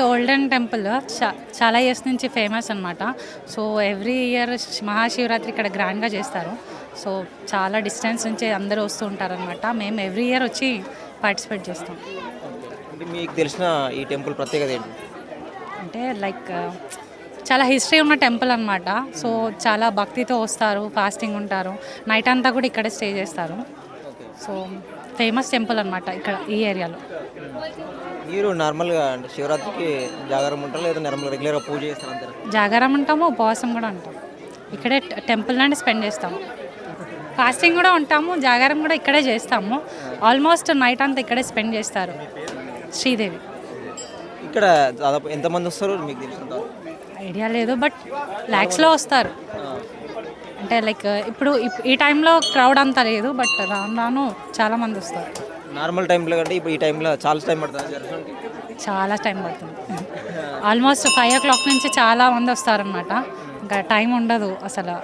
Olden temple చాలా years నుంచి famous అనమాట. సో ఎవ్రీ ఇయర్ మహాశివరాత్రి ఇక్కడ గ్రాండ్గా చేస్తారు. సో చాలా డిస్టెన్స్ నుంచి అందరూ వస్తూ ఉంటారనమాట. మేము ఎవ్రీ ఇయర్ వచ్చి పార్టిసిపేట్ చేస్తాం. అంటే మీకు తెలిసిన ఈ టెంపుల్ ప్రత్యేకత ఏంటి? అంటే లైక్ చాలా హిస్టరీ ఉన్న టెంపుల్ అనమాట. సో చాలా భక్తితో వస్తారు, ఫాస్టింగ్ ఉంటారు, నైట్ అంతా కూడా ఇక్కడే స్టే చేస్తారు. సో ఫేమస్ టెంపుల్ అనమాట ఇక్కడ ఈ ఏరియాలో. మీరు నార్మల్గా అంటే శివరాత్రికి జాగారం ఉంటారా లేదా నార్మల్గా రెగ్యులర్గా పూజ చేస్తారు అంటారా? జాగారం ఉంటాము, ఉపవాసం కూడా ఉంటాం. ఇక్కడే టెంపుల్లోనే స్పెండ్ చేస్తాము. ఫాస్టింగ్ కూడా ఉంటాము, జాగారం కూడా ఇక్కడే చేస్తాము. ఆల్మోస్ట్ నైట్ అంతా ఇక్కడే స్పెండ్ చేస్తారు శ్రీదేవి. ఇక్కడ దాదాపు ఎంతమంది వస్తారు మీకు తెలిసినంత? ఐడియా లేదు, బట్ ల్యాక్స్లో వస్తారు. అంటే లైక్ ఇప్పుడు ఈ టైంలో క్రౌడ్ అంతా లేదు, బట్ రాను రాను చాలామంది వస్తారు. నార్మల్ టైంలో కంటే ఇప్పుడు ఈ టైంలో చాలా టైం పడుతుంది దర్శనానికి. చాలా టైం పడుతుంది. ఆల్మోస్ట్ 5 o'clock నుంచి చాలా మంది వస్తారనమాట. ఇంకా టైం ఉండదు అసలు.